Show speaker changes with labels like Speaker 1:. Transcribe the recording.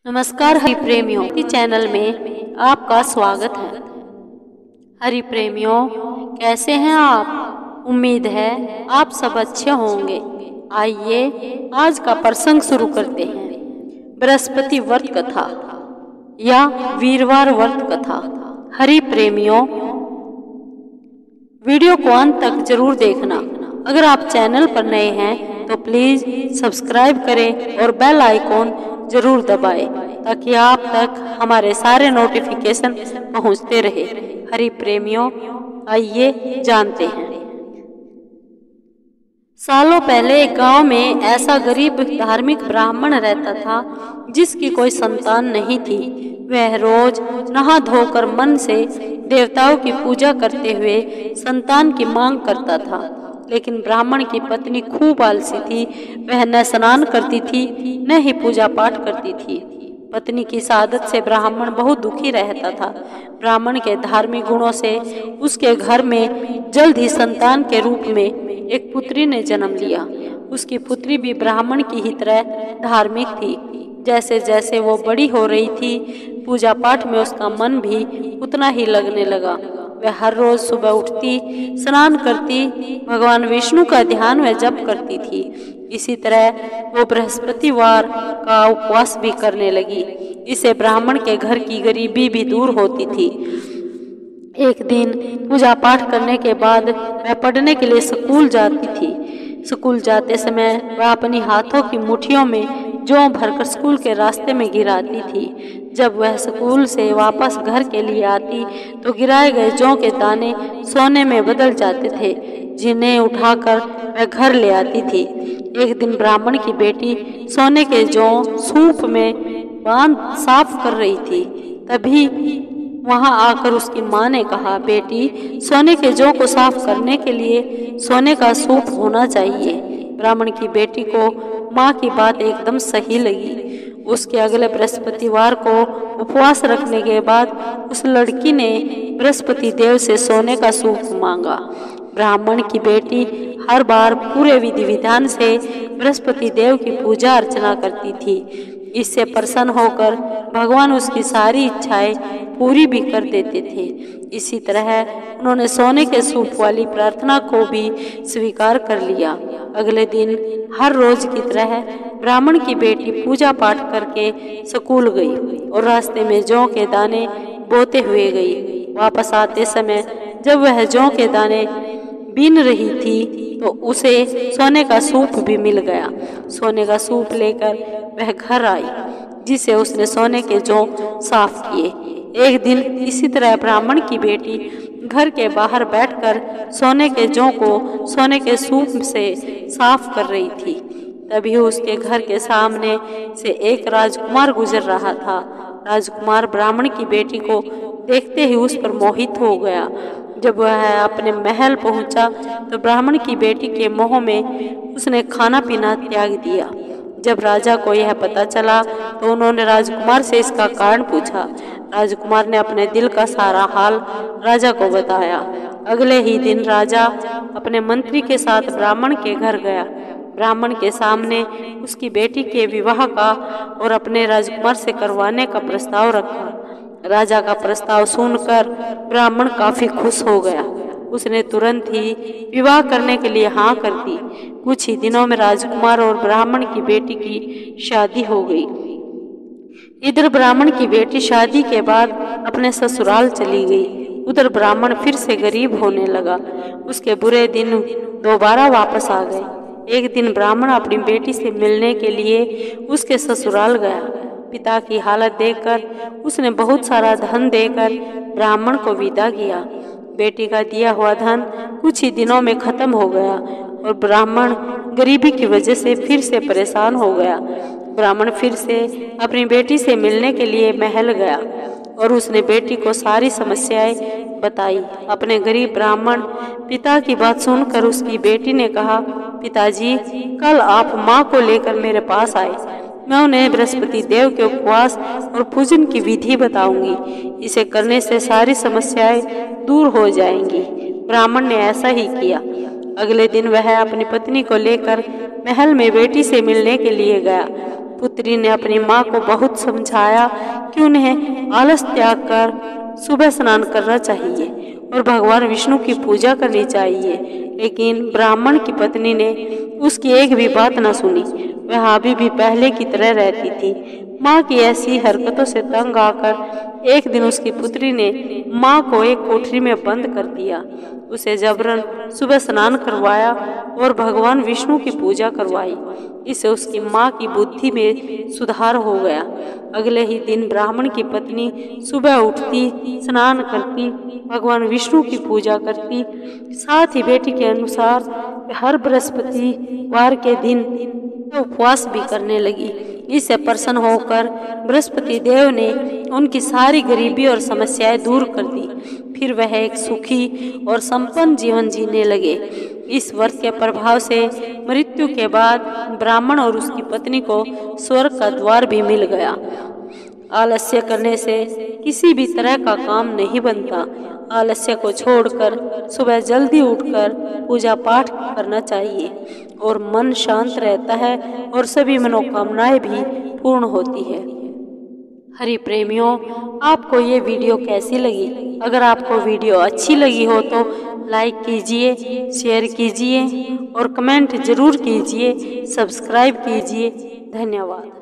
Speaker 1: नमस्कार हरि प्रेमियों की चैनल में आपका स्वागत है। हरि प्रेमियों, कैसे हैं आप? उम्मीद है आप सब अच्छे होंगे। आइए आज का प्रसंग शुरू करते हैं। बृहस्पति व्रत कथा या वीरवार व्रत कथा। हरि प्रेमियों, वीडियो को अंत तक जरूर देखना। अगर आप चैनल पर नए हैं तो प्लीज सब्सक्राइब करें और बेल आइकॉन जरूर दबाएं ताकि आप तक हमारे सारे नोटिफिकेशन पहुंचते रहे। हरि प्रेमियों, आइए जानते हैं। सालों पहले एक गांव में ऐसा गरीब धार्मिक ब्राह्मण रहता था जिसकी कोई संतान नहीं थी। वह रोज नहा धोकर मन से देवताओं की पूजा करते हुए संतान की मांग करता था, लेकिन ब्राह्मण की पत्नी खूब आलसी थी। वह न स्नान करती थी न ही पूजा पाठ करती थी। पत्नी की इस आदत से ब्राह्मण बहुत दुखी रहता था। ब्राह्मण के धार्मिक गुणों से उसके घर में जल्द ही संतान के रूप में एक पुत्री ने जन्म लिया। उसकी पुत्री भी ब्राह्मण की ही तरह धार्मिक थी। जैसे जैसे वो बड़ी हो रही थी, पूजा पाठ में उसका मन भी उतना ही लगने लगा। वह हर रोज सुबह उठती, स्नान करती, भगवान विष्णु का ध्यान व जप करती थी। इसी तरह वो बृहस्पतिवार का उपवास भी करने लगी। इससे ब्राह्मण के घर की गरीबी भी दूर होती थी। एक दिन पूजा पाठ करने के बाद वह पढ़ने के लिए स्कूल जाती थी। स्कूल जाते समय वह अपनी हाथों की मुट्ठियों में जौ भरकर स्कूल के रास्ते में गिराती थी। जब वह स्कूल से वापस घर के लिए आती तो गिराए गए जौ के दाने सोने में बदल जाते थे, जिन्हें उठाकर वह घर ले आती थी। एक दिन ब्राह्मण की बेटी सोने के जौ सूप में बांध साफ कर रही थी। तभी वहां आकर उसकी माँ ने कहा, बेटी, सोने के जौ को साफ करने के लिए सोने का सूप होना चाहिए। ब्राह्मण की बेटी को माँ की बात एकदम सही लगी। उसके अगले बृहस्पतिवार को उपवास रखने के बाद उस लड़की ने बृहस्पति देव से सोने का सूप मांगा। ब्राह्मण की बेटी हर बार पूरे विधि विधान से बृहस्पति देव की पूजा अर्चना करती थी। इससे प्रसन्न होकर भगवान उसकी सारी इच्छाएं पूरी भी कर देते थे। इसी तरह उन्होंने सोने के सूप वाली प्रार्थना को भी स्वीकार कर लिया। अगले दिन हर रोज की तरह ब्राह्मण की बेटी पूजा पाठ करके स्कूल गई और रास्ते में जौ के दाने बोते हुए गई। वापस आते समय जब वह जौ के दाने बीन रही थी तो उसे सोने का सूप भी मिल गया। सोने का सूप लेकर वह घर आई, जिसे उसने सोने के जौ साफ किए। एक दिन इसी तरह ब्राह्मण की बेटी घर के बाहर बैठकर सोने के जौ को सोने के सूप से साफ कर रही थी। तभी उसके घर के सामने से एक राजकुमार गुजर रहा था। राजकुमार ब्राह्मण की बेटी को देखते ही उस पर मोहित हो गया। जब वह अपने महल पहुंचा तो ब्राह्मण की बेटी के मोह में उसने खाना पीना त्याग दिया। जब राजा को यह पता चला तो उन्होंने राजकुमार से इसका कारण पूछा। राजकुमार ने अपने दिल का सारा हाल राजा को बताया। अगले ही दिन राजा अपने मंत्री के साथ ब्राह्मण के घर गया। ब्राह्मण के सामने उसकी बेटी के विवाह का और अपने राजकुमार से करवाने का प्रस्ताव रखा। राजा का प्रस्ताव सुनकर ब्राह्मण काफी खुश हो गया। उसने तुरंत ही विवाह करने के लिए हाँ कर दी। कुछ ही दिनों में राजकुमार और ब्राह्मण की बेटी की शादी हो गई। इधर ब्राह्मण की बेटी शादी के बाद अपने ससुराल चली गई। उधर ब्राह्मण फिर से गरीब होने लगा। उसके बुरे दिन दोबारा वापस आ गए। एक दिन ब्राह्मण अपनी बेटी से मिलने के लिए उसके ससुराल गया। पिता की हालत देखकर उसने बहुत सारा धन देकर ब्राह्मण को विदा किया। बेटी का दिया हुआ धन कुछ ही दिनों में खत्म हो गया और ब्राह्मण गरीबी की वजह से फिर से परेशान हो गया। ब्राह्मण फिर से अपनी बेटी से मिलने के लिए महल गया और उसने बेटी को सारी समस्याएं बताई। अपने गरीब ब्राह्मण पिता की बात सुनकर उसकी बेटी ने कहा, पिताजी, कल आप माँ को लेकर मेरे पास आए। मैं उन्हें बृहस्पति देव के उपवास और पूजन की विधि बताऊंगी। इसे करने से सारी समस्याएं दूर हो जाएंगी। ब्राह्मण ने ऐसा ही किया। अगले दिन वह अपनी पत्नी को लेकर महल में बेटी से मिलने के लिए गया। पुत्री ने अपनी माँ को बहुत समझाया कि उन्हें आलस त्याग कर सुबह स्नान करना चाहिए और भगवान विष्णु की पूजा करनी चाहिए, लेकिन ब्राह्मण की पत्नी ने उसकी एक भी बात न सुनी। वह अभी भी पहले की तरह रहती थी। माँ की ऐसी हरकतों से तंग आकर एक दिन उसकी पुत्री ने माँ को एक कोठरी में बंद कर दिया। उसे जबरन सुबह स्नान करवाया और भगवान विष्णु की पूजा करवाई। इससे उसकी माँ की बुद्धि में सुधार हो गया। अगले ही दिन ब्राह्मण की पत्नी सुबह उठती, स्नान करती, भगवान विष्णु की पूजा करती, साथ ही बेटी के अनुसार हर बृहस्पतिवार के दिन उपवास भी करने लगी। इससे प्रसन्न होकर बृहस्पति देव ने उनकी सारी गरीबी और समस्याएं दूर कर दी। फिर वह एक सुखी और संपन्न जीवन जीने लगे। इस व्रत के प्रभाव से मृत्यु के बाद ब्राह्मण और उसकी पत्नी को स्वर्ग का द्वार भी मिल गया। आलस्य करने से किसी भी तरह का काम नहीं बनता। आलस्य को छोड़कर सुबह जल्दी उठकर पूजा पाठ करना चाहिए और मन शांत रहता है और सभी मनोकामनाएं भी पूर्ण होती है। हरि प्रेमियों, आपको ये वीडियो कैसी लगी? अगर आपको वीडियो अच्छी लगी हो तो लाइक कीजिए, शेयर कीजिए और कमेंट जरूर कीजिए, सब्सक्राइब कीजिए। धन्यवाद।